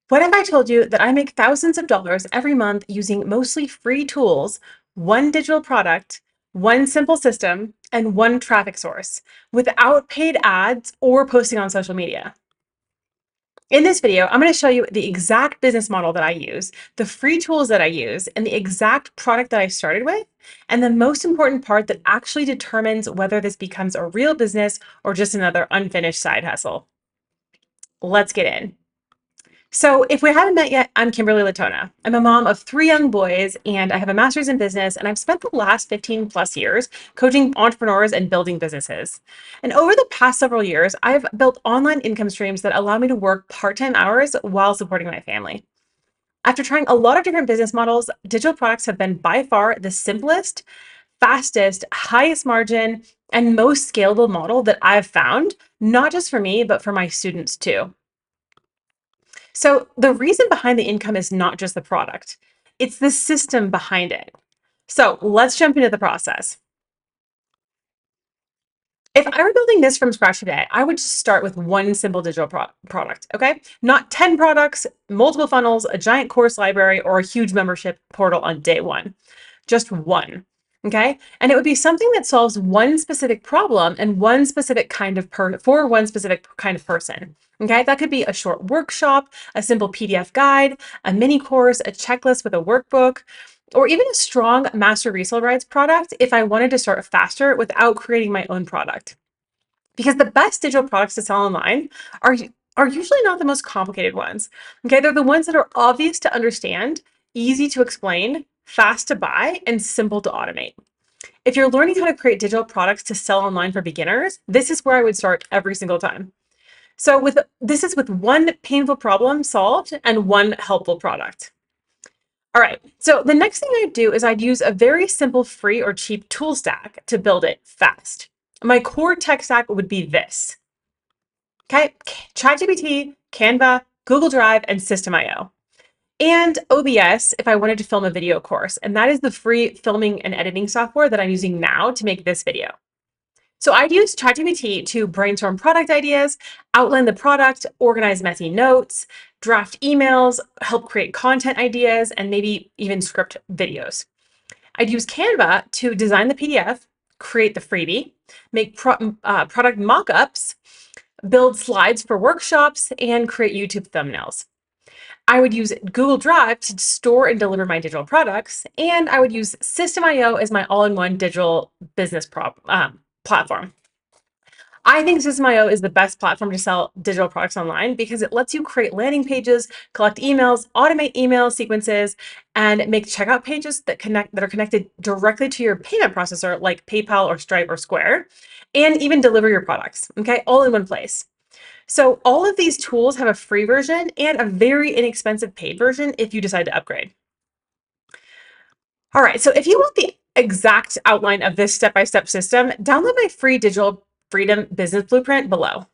What if I told you that I make thousands of dollars every month using mostly free tools, one digital product, one simple system, and one traffic source without paid ads or posting on social media? In this video, I'm going to show you the exact business model that I use, the free tools that I use, and the exact product that I started with, and the most important part that actually determines whether this becomes a real business or just another unfinished side hustle. Let's get in. So, if we haven't met yet, I'm Kimberly Latona. I'm a mom of 3 young boys, and I have a master's in business, and I've spent the last 15 plus years coaching entrepreneurs and building businesses. And over the past several years, I've built online income streams that allow me to work part-time hours while supporting my family. After trying a lot of different business models, digital products have been by far the simplest, fastest, highest margin, and most scalable model that I've found, not just for me, but for my students too. So the reason behind the income is not just the product, it's the system behind it. So let's jump into the process. If I were building this from scratch today, I would just start with one simple digital product, okay? Not 10 products, multiple funnels, a giant course library, or a huge membership portal on day one. Just one, okay? And it would be something that solves one specific problem and one specific kind of for one specific kind of person. Okay, that could be a short workshop, a simple PDF guide, a mini course, a checklist with a workbook, or even a strong master resale rights product if I wanted to start faster without creating my own product. Because the best digital products to sell online are, are usually not the most complicated ones. Okay, they're the ones that are obvious to understand, easy to explain, fast to buy, and simple to automate. If you're learning how to create digital products to sell online for beginners, this is where I would start every single time. So this is with one painful problem solved and one helpful product. All right, so the next thing I'd do is I'd use a very simple free or cheap tool stack to build it fast. My core tech stack would be this. Okay, ChatGPT, Canva, Google Drive, and System.io. And OBS if I wanted to film a video course. And that is the free filming and editing software that I'm using now to make this video. So I'd use ChatGPT to brainstorm product ideas, outline the product, organize messy notes, draft emails, help create content ideas, and maybe even script videos. I'd use Canva to design the PDF, create the freebie, make product mock-ups, build slides for workshops, and create YouTube thumbnails. I would use Google Drive to store and deliver my digital products, and I would use System.io as my all-in-one digital business platform. I think System.io is the best platform to sell digital products online because it lets you create landing pages, collect emails, automate email sequences, and make checkout pages that are connected directly to your payment processor like PayPal or Stripe or Square, and even deliver your products, okay, all in one place. So all of these tools have a free version and a very inexpensive paid version if you decide to upgrade. All right, so if you want the exact outline of this step-by-step system, download my free digital freedom business blueprint below.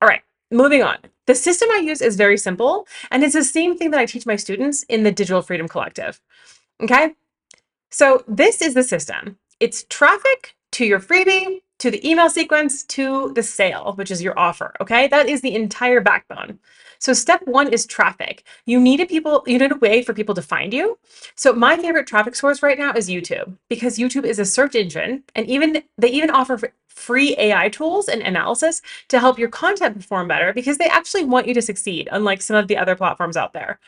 All right, moving on. The system I use is very simple, and it's the same thing that I teach my students in the Digital Freedom Collective. Okay, so this is the system. It's traffic to your freebie, to the email sequence, to the sale, which is your offer. Okay, that is the entire backbone. So step one is traffic. You need a way for people to find you. So my favorite traffic source right now is YouTube because YouTube is a search engine, and they even offer free AI tools and analysis to help your content perform better because they actually want you to succeed, unlike some of the other platforms out there.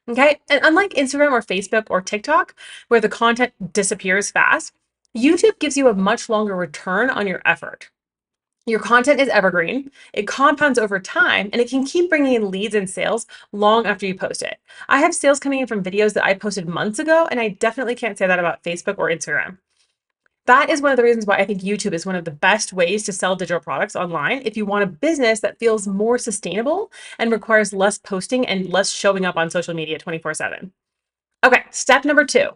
Okay, and unlike Instagram or Facebook or TikTok, where the content disappears fast, YouTube gives you a much longer return on your effort. Your content is evergreen, it compounds over time, and it can keep bringing in leads and sales long after you post it. I have sales coming in from videos that I posted months ago, and I definitely can't say that about Facebook or Instagram. That is one of the reasons why I think YouTube is one of the best ways to sell digital products online if you want a business that feels more sustainable and requires less posting and less showing up on social media 24/7. Okay, step number 2,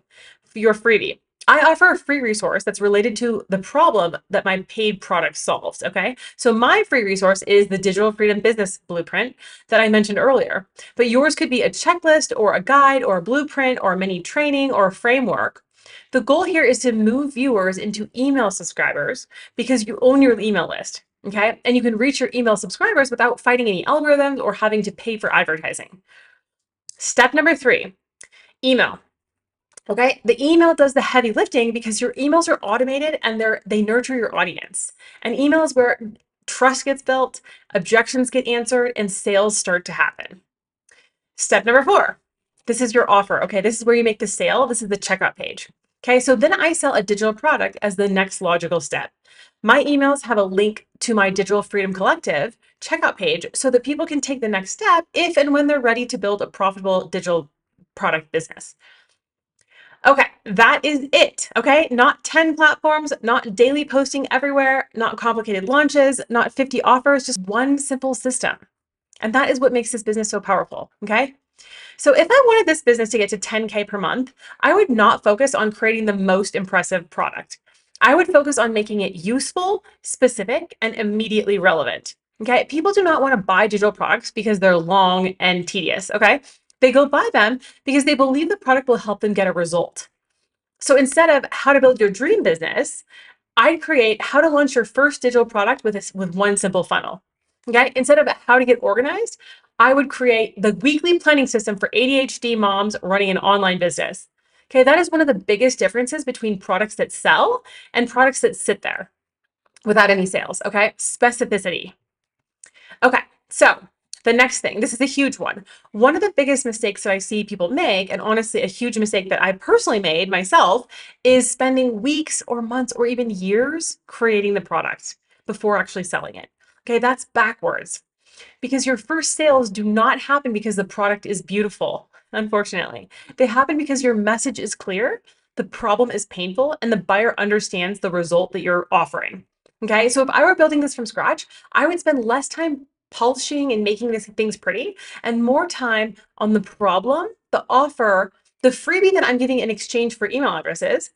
your freebie. I offer a free resource that's related to the problem that my paid product solves, okay? So my free resource is the Digital Freedom Business Blueprint that I mentioned earlier, but yours could be a checklist or a guide or a blueprint or a mini training or a framework. The goal here is to move viewers into email subscribers because you own your email list, okay? And you can reach your email subscribers without fighting any algorithms or having to pay for advertising. Step number 3, email. Okay, the email does the heavy lifting because your emails are automated and they nurture your audience. And email is where trust gets built, objections get answered, and sales start to happen. Step number 4, this is your offer. Okay, this is where you make the sale. This is the checkout page. Okay, so then I sell a digital product as the next logical step. My emails have a link to my Digital Freedom Collective checkout page so that people can take the next step if and when they're ready to build a profitable digital product business. Okay, that is it. Okay, not 10 platforms, not daily posting everywhere, not complicated launches, not 50 offers, just one simple system. And that is what makes this business so powerful. Okay. So if I wanted this business to get to 10K per month, I would not focus on creating the most impressive product. I would focus on making it useful, specific, and immediately relevant. Okay. People do not want to buy digital products because they're long and tedious. Okay. They go buy them because they believe the product will help them get a result. So instead of how to build your dream business, I'd create how to launch your first digital product with one simple funnel. Okay. Instead of how to get organized, I would create the weekly planning system for ADHD moms running an online business. Okay. That is one of the biggest differences between products that sell and products that sit there without any sales. Okay. Specificity. Okay. So the next thing, this is a huge one. One of the biggest mistakes that I see people make, and honestly, a huge mistake that I personally made myself, is spending weeks or months or even years creating the product before actually selling it. Okay, that's backwards because your first sales do not happen because the product is beautiful, unfortunately. They happen because your message is clear, the problem is painful, and the buyer understands the result that you're offering. Okay, so if I were building this from scratch, I would spend less time polishing and making these things pretty and more time on the problem, the offer, the freebie that I'm giving in exchange for email addresses,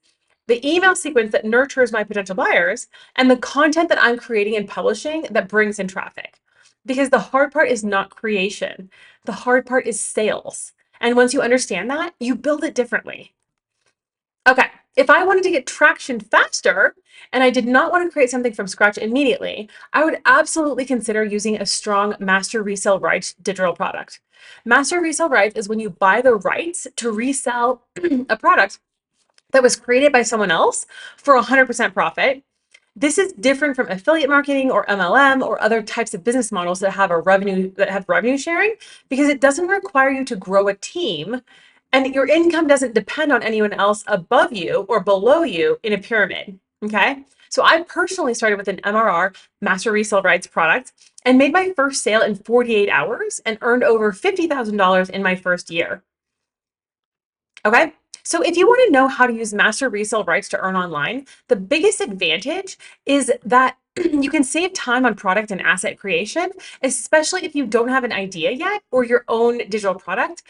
the email sequence that nurtures my potential buyers, and the content that I'm creating and publishing that brings in traffic. Because the hard part is not creation, the hard part is sales. And once you understand that, you build it differently. Okay, if I wanted to get traction faster and I did not want to create something from scratch immediately, I would absolutely consider using a strong master resale rights digital product. Master resale rights is when you buy the rights to resell a product that was created by someone else for 100% profit. This is different from affiliate marketing or MLM or other types of business models that have revenue sharing because it doesn't require you to grow a team and your income doesn't depend on anyone else above you or below you in a pyramid. Okay. So I personally started with an MRR, master resale rights product, and made my first sale in 48 hours and earned over $50,000 in my first year. Okay. So if you want to know how to use master resale rights to earn online, the biggest advantage is that you can save time on product and asset creation, especially if you don't have an idea yet or your own digital product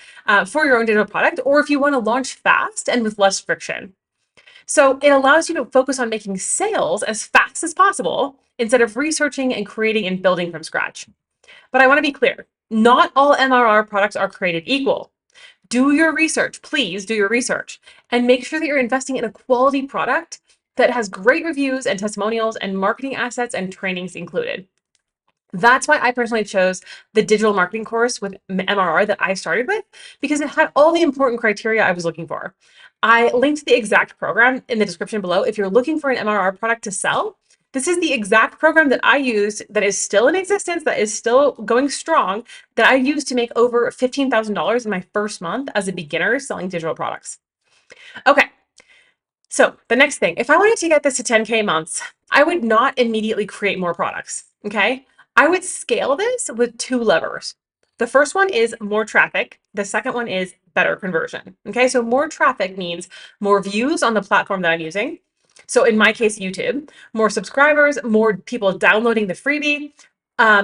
for your own digital product, or if you want to launch fast and with less friction. So it allows you to focus on making sales as fast as possible instead of researching and creating and building from scratch. But I want to be clear, not all MRR products are created equal. Do your research, please do your research, and make sure that you're investing in a quality product that has great reviews and testimonials and marketing assets and trainings included. That's why I personally chose the digital marketing course with MRR that I started with because it had all the important criteria I was looking for. I linked the exact program in the description below. If you're looking for an MRR product to sell, this is the exact program that I used that is still in existence, that is still going strong, that I used to make over $15,000 in my first month as a beginner selling digital products. Okay, so the next thing, if I wanted to get this to 10K months, I would not immediately create more products, okay? I would scale this with two levers. The first one is more traffic. The second one is better conversion, okay? So more traffic means more views on the platform that I'm using. So in my case, YouTube, more subscribers, more people downloading the freebie,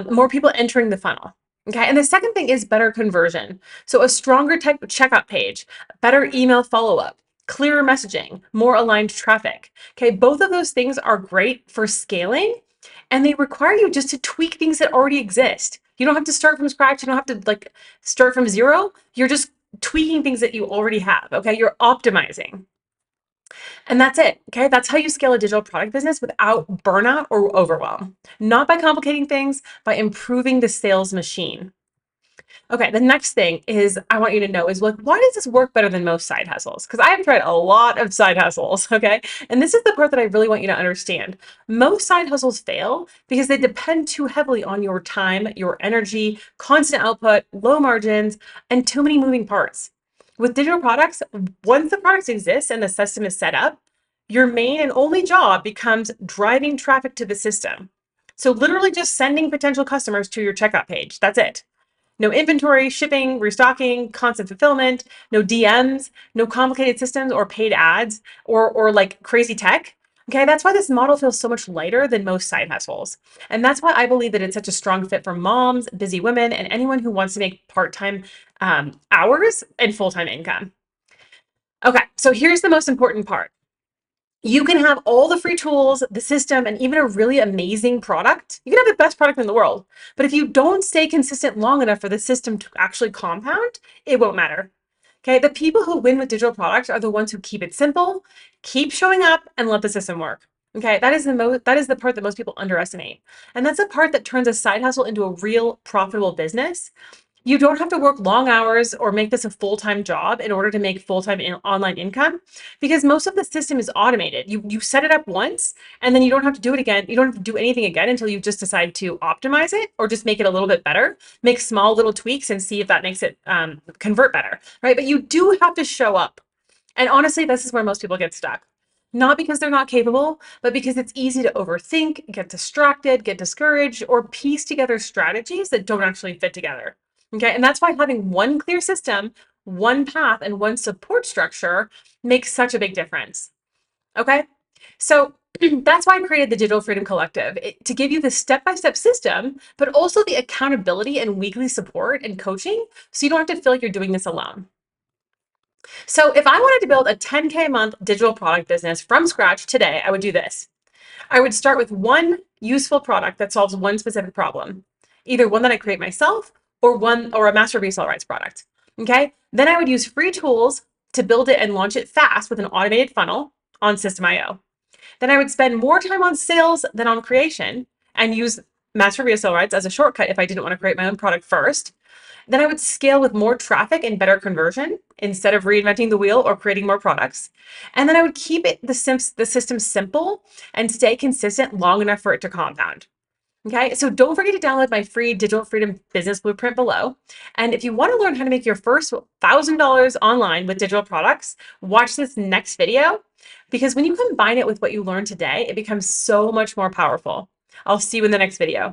more people entering the funnel. Okay. And the second thing is better conversion. So a stronger checkout page, better email follow-up, clearer messaging, more aligned traffic. Okay. Both of those things are great for scaling and they require you just to tweak things that already exist. You don't have to start from scratch. You don't have to start from zero. You're just tweaking things that you already have. Okay. You're optimizing. And that's it. Okay. That's how you scale a digital product business without burnout or overwhelm. Not by complicating things, by improving the sales machine. Okay, the next thing is I want you to know is like, why does this work better than most side hustles? Because I have tried a lot of side hustles, okay? And this is the part that I really want you to understand. Most side hustles fail because they depend too heavily on your time, your energy, constant output, low margins, and too many moving parts. With digital products, once the products exist and the system is set up, your main and only job becomes driving traffic to the system. So literally just sending potential customers to your checkout page. That's it. No inventory, shipping, restocking, constant fulfillment, no DMs, no complicated systems or paid ads or like crazy tech. Okay, that's why this model feels so much lighter than most side hustles. And that's why I believe that it's such a strong fit for moms, busy women, and anyone who wants to make part-time hours and full-time income. Okay, so here's the most important part. You can have all the free tools, the system, and even a really amazing product. You can have the best product in the world. But if you don't stay consistent long enough for the system to actually compound, it won't matter. Okay, the people who win with digital products are the ones who keep it simple, keep showing up, and let the system work. Okay, that is the part that most people underestimate. And that's the part that turns a side hustle into a real profitable business. You don't have to work long hours or make this a full-time job in order to make full-time online income because most of the system is automated. You set it up once and then you don't have to do it again. You don't have to do anything again until you just decide to optimize it or just make it a little bit better, make small little tweaks and see if that makes it convert better, right? But you do have to show up. And honestly, this is where most people get stuck. Not because they're not capable, but because it's easy to overthink, get distracted, get discouraged, or piece together strategies that don't actually fit together. Okay, and that's why having one clear system, one path, and one support structure makes such a big difference. Okay, so that's why I created the Digital Freedom Collective to give you the step-by-step system, but also the accountability and weekly support and coaching so you don't have to feel like you're doing this alone. So if I wanted to build a 10K a month digital product business from scratch today, I would do this. I would start with one useful product that solves one specific problem, either one that I create myself or a master resale rights product. Okay. Then I would use free tools to build it and launch it fast with an automated funnel on System.io. Then I would spend more time on sales than on creation and use master resale rights as a shortcut if I didn't want to create my own product first. Then I would scale with more traffic and better conversion instead of reinventing the wheel or creating more products. And then I would keep the system simple and stay consistent long enough for it to compound. Okay, so don't forget to download my free Digital Freedom Business Blueprint below. And if you want to learn how to make your first $1,000 online with digital products, watch this next video because when you combine it with what you learned today, it becomes so much more powerful. I'll see you in the next video.